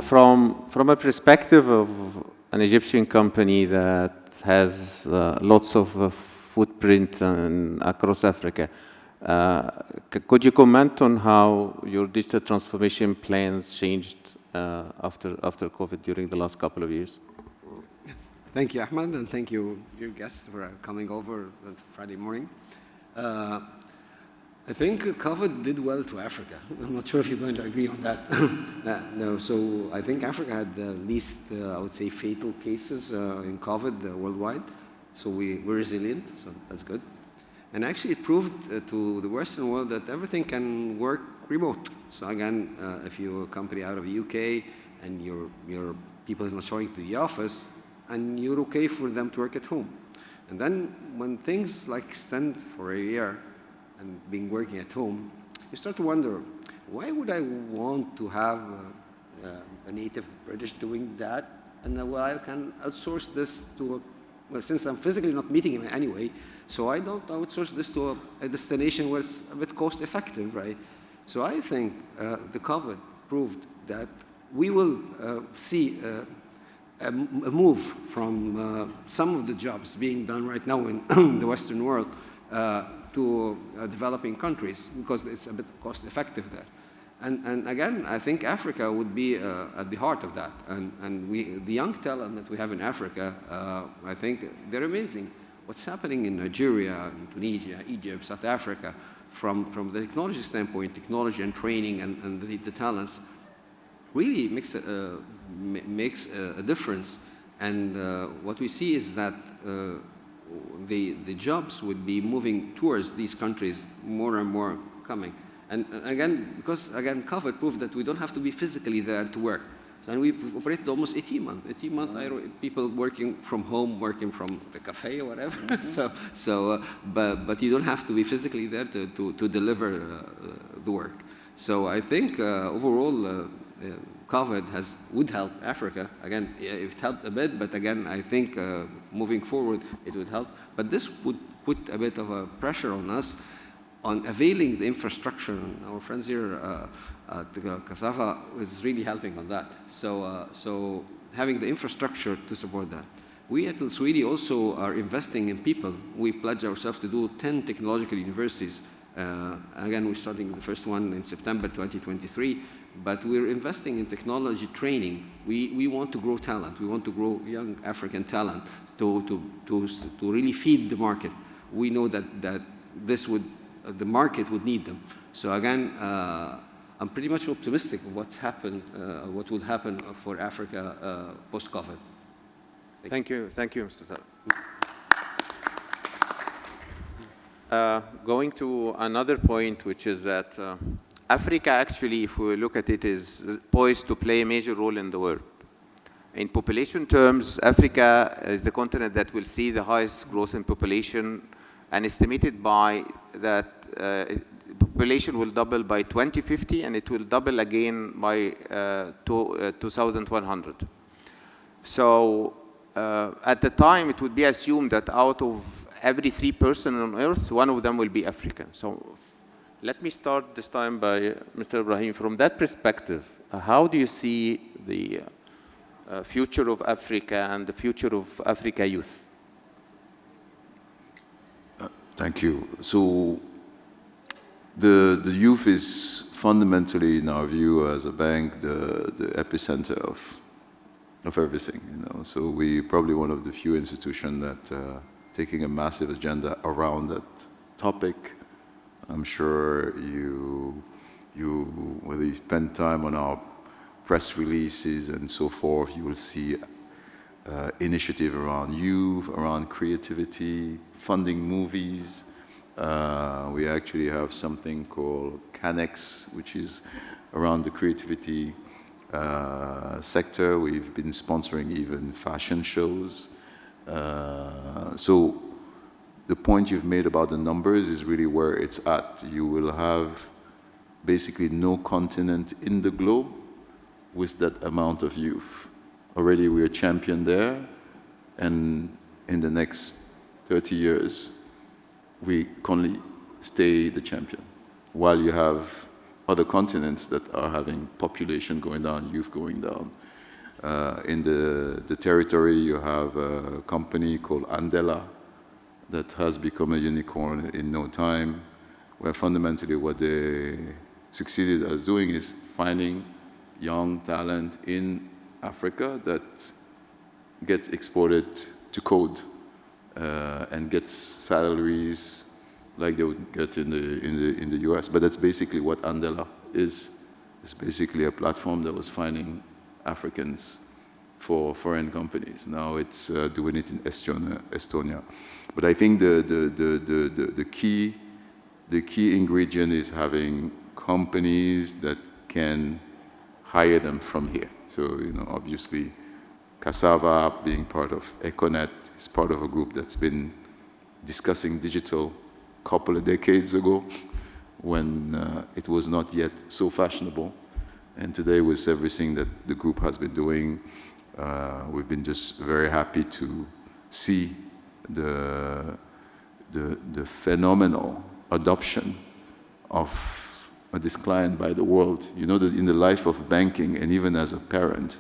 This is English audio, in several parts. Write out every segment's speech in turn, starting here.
from a perspective of an Egyptian company that has lots of footprint across Africa, could you comment on how your digital transformation plans changed after COVID during the last couple of years? Thank you, Ahmed, and thank you, dear guests, for coming over Friday morning. I think COVID did well to Africa. I'm not sure if you're going to agree on that. No, so I think Africa had the least, I would say, fatal cases in COVID worldwide. So we're resilient, so that's good. And actually it proved to the Western world that everything can work remote. So again, if you're a company out of the UK and your people is not showing to the office, and you're okay for them to work at home. And then when things like extend for a year and being working at home, you start to wonder, why would I want to have a native British doing that? And well, I can outsource this to, well, since I'm physically not meeting him anyway, so I don't outsource this to a destination where it's a bit cost effective, right? So I think the COVID proved that we will see a move from some of the jobs being done right now in the Western world to developing countries, because it's a bit cost effective there. And again, I think Africa would be at the heart of that. And the young talent that we have in Africa, I think they're amazing. What's happening in Nigeria, in Tunisia, Egypt, South Africa, from the technology standpoint, technology and training and the talents, really makes a difference. And what we see is that the jobs would be moving towards these countries, more and more coming. And again, because again, COVID proved that we don't have to be physically there to work. So, and we've operated almost 18 months. 18 months, people working from home, working from the cafe or whatever. But you don't have to be physically there to deliver the work. So I think overall, COVID would help Africa. Again, it helped a bit, but again, I think moving forward, it would help. But this would put a bit of a pressure on us on availing the infrastructure. Our friends here at Cassava is really helping on that. So having the infrastructure to support that. We at Sweden also are investing in people. We pledge ourselves to do 10 technological universities. Again, we're starting the first one in September 2023, but we're investing in technology training. We want to grow talent. We want to grow young African talent to really feed the market. We know that the market would need them. So again, I'm pretty much optimistic of what will happen for Africa post-COVID. Thank you, Mr. Tal. Going to another point, which is that Africa actually, if we look at it, is poised to play a major role in the world. In population terms, Africa is the continent that will see the highest growth in population, and estimated by that population will double by 2050, and it will double again by 2100. So at the time, it would be assumed that out of every 3 persons on Earth, 1 of them will be African. So let me start this time by Mr. Ibrahim. From that perspective, how do you see the future of Africa and the future of Africa youth? Thank you. So the youth is fundamentally, in our view as a bank, the epicenter of everything. So we're probably one of the few institutions that taking a massive agenda around that topic. I'm sure whether you spend time on our press releases and so forth, you will see initiative around youth, around creativity, funding movies. We actually have something called Canex, which is around the creativity sector. We've been sponsoring even fashion shows. So the point you've made about the numbers is really where it's at. You will have basically no continent in the globe with that amount of youth. Already we are champion there, and in the next 30 years, we can only stay the champion, while you have other continents that are having population going down, youth going down. In the territory, you have a company called Andela that has become a unicorn in no time, where fundamentally what they succeeded as doing is finding young talent in Africa that gets exported to code and gets salaries like they would get in the US. But that's basically what Andela is. It's basically a platform that was finding Africans for foreign companies. Now it's doing it in Estonia. But I think the key ingredient is having companies that can hire them from here. So, obviously, Cassava, being part of Econet, is part of a group that's been discussing digital a couple of decades ago when it was not yet so fashionable. And today, with everything that the group has been doing, we've been just very happy to see the phenomenal adoption of this client by the world. You know that in the life of banking, and even as a parent,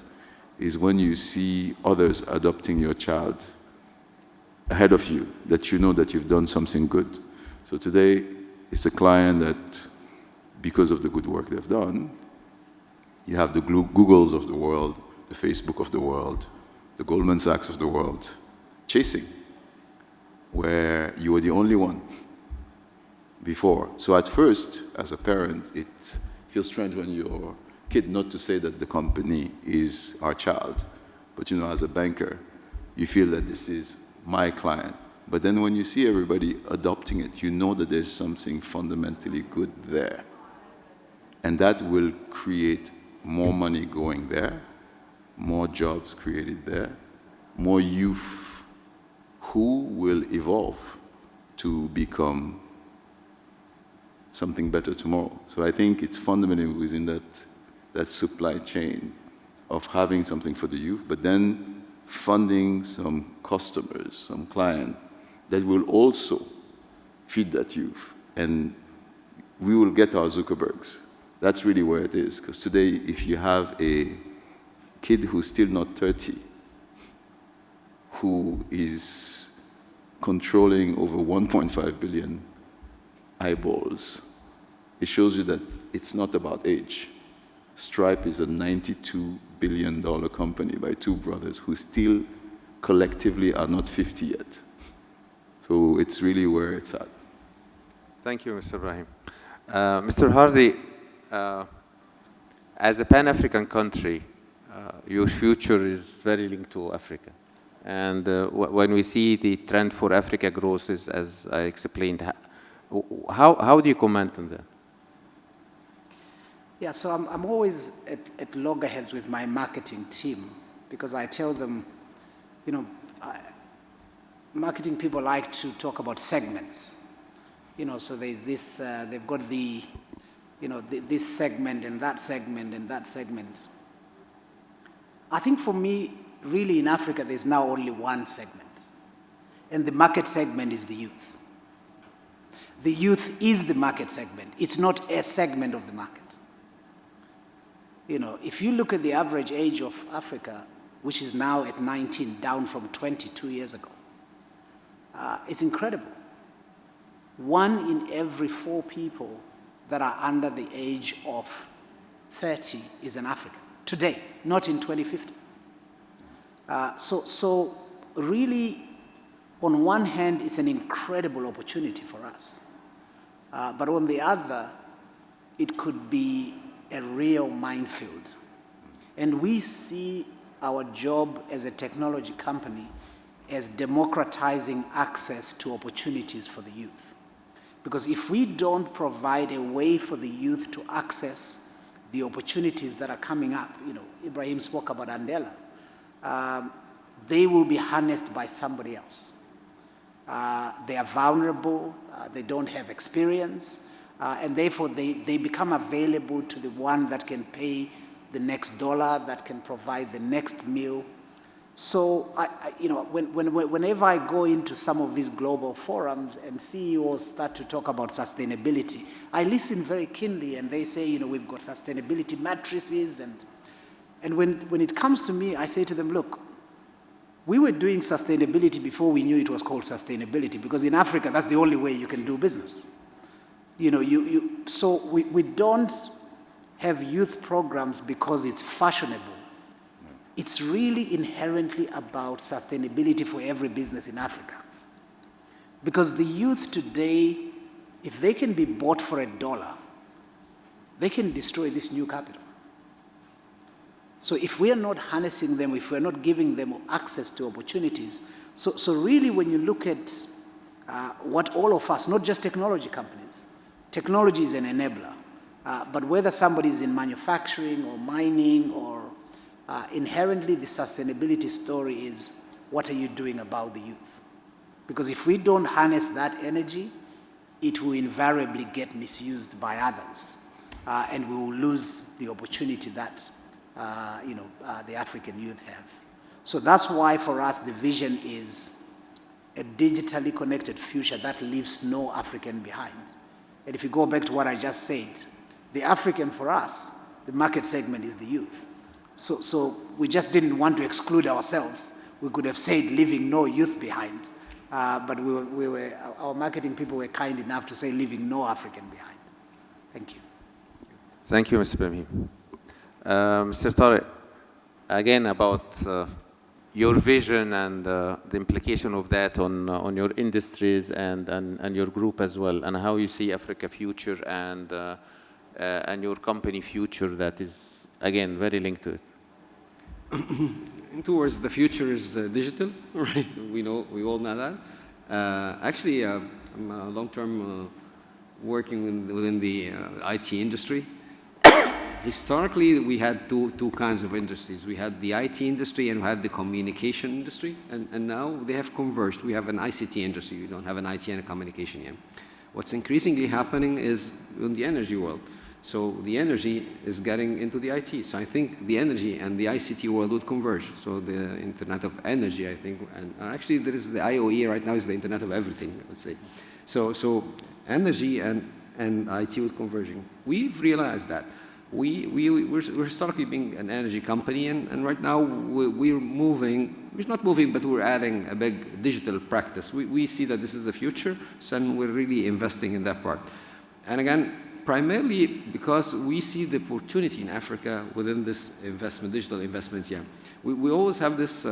is when you see others adopting your child ahead of you, that you know that you've done something good. So today, it's a client that, because of the good work they've done, you have the Googles of the world, the Facebook of the world, the Goldman Sachs of the world, chasing, where you were the only one before. So at first, as a parent, it feels strange when your kid, not to say that the company is our child, but as a banker, you feel that this is my client. But then when you see everybody adopting it, you know that there's something fundamentally good there. And that will create more money going there, more jobs created there, more youth who will evolve to become something better tomorrow. So I think it's fundamentally within that supply chain of having something for the youth, but then funding some customers, some client that will also feed that youth. And we will get our Zuckerbergs. That's really where it is. Because today, if you have a kid who's still not 30, who is controlling over 1.5 billion eyeballs, it shows you that it's not about age. Stripe is a $92 billion company by two brothers who still collectively are not 50 yet. So it's really where it's at. Thank you, Mr. Ibrahim. Mr. Hardy, as a Pan-African country, your future is very linked to Africa. And when we see the trend for Africa growth, is, as I explained, how do you comment on that? Yeah, so I'm always at loggerheads with my marketing team because I tell them, marketing people like to talk about segments. So there's this, they've got this segment and that segment and that segment. I think for me, really in Africa, there's now only one segment. And the market segment is the youth. The youth is the market segment. It's not a segment of the market. If you look at the average age of Africa, which is now at 19, down from 22 years ago, it's incredible. 1 in every 4 people that are under the age of 30 is in Africa. Today, not in 2050. So really, on one hand, it's an incredible opportunity for us. But on the other, it could be a real minefield. And we see our job as a technology company as democratizing access to opportunities for the youth. Because if we don't provide a way for the youth to access the opportunities that are coming up, Ibrahim spoke about Andela, they will be harnessed by somebody else. They are vulnerable, they don't have experience, and therefore they become available to the one that can pay the next dollar, that can provide the next meal. So, whenever I go into some of these global forums and CEOs start to talk about sustainability, I listen very keenly, and they say, we've got sustainability matrices, and when it comes to me, I say to them, look, we were doing sustainability before we knew it was called sustainability, because in Africa, that's the only way you can do business. So we don't have youth programs because it's fashionable. It's really inherently about sustainability for every business in Africa. Because the youth today, if they can be bought for $1, they can destroy this new capital. So if we are not harnessing them, if we're not giving them access to opportunities, so really when you look at what all of us, not just technology companies, technology is an enabler, but whether somebody is in manufacturing or mining or inherently the sustainability story is, what are you doing about the youth? Because if we don't harness that energy, it will invariably get misused by others, and we will lose the opportunity that the African youth have. So that's why for us the vision is a digitally connected future that leaves no African behind. And if you go back to what I just said, the African for us, the market segment is the youth. So we just didn't want to exclude ourselves. We could have said leaving no youth behind, but our marketing people were kind enough to say leaving no African behind. Thank you. Thank you, Mr. Brahim. Mr. Tariq, again about your vision and the implication of that on your industries and your group as well, and how you see Africa future and your company future that is, again, very linked to it. Towards the future is digital, right? We all know that. Actually, I'm long-term working within the IT industry. Historically, we had two kinds of industries. We had the IT industry and we had the communication industry, and now they have converged. We have an ICT industry. We don't have an IT and a communication yet. What's increasingly happening is in the energy world. So the energy is getting into the IT. So I think the energy and the ICT world would converge. So the Internet of Energy, I think, and actually there is the IOE right now is the Internet of Everything, I would say. So energy and IT would converging. We've realized that. We're historically being an energy company, and right now we're moving, we're not moving, but we're adding a big digital practice. We see that this is the future, so we're really investing in that part. And again, primarily because we see the opportunity in Africa within this investment, digital investments, yeah. We always have this,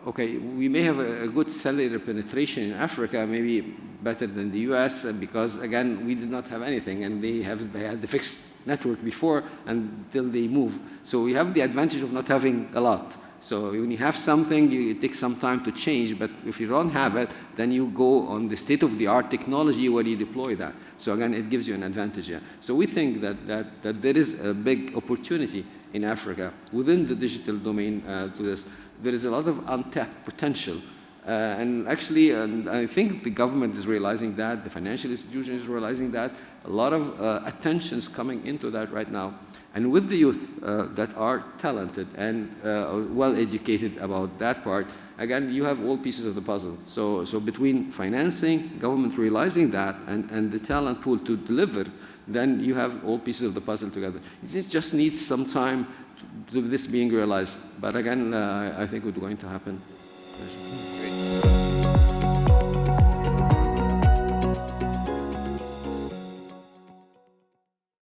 okay, we may have a good cellular penetration in Africa, maybe better than the US, because again, we did not have anything, and they had the fixed network before until they move. So we have the advantage of not having a lot. So when you have something, it takes some time to change, but if you don't have it, then you go on the state-of-the-art technology where you deploy that. So again, it gives you an advantage, yeah. So we think that there is a big opportunity in Africa within the digital domain to this. There is a lot of untapped potential. And actually, I think the government is realizing that, the financial institution is realizing that, a lot of attention is coming into that right now. And with the youth that are talented and well-educated about that part, again, you have all pieces of the puzzle. So between financing, government realizing that, and the talent pool to deliver, then you have all pieces of the puzzle together. It just needs some time to this being realized. But again, I think it's going to happen.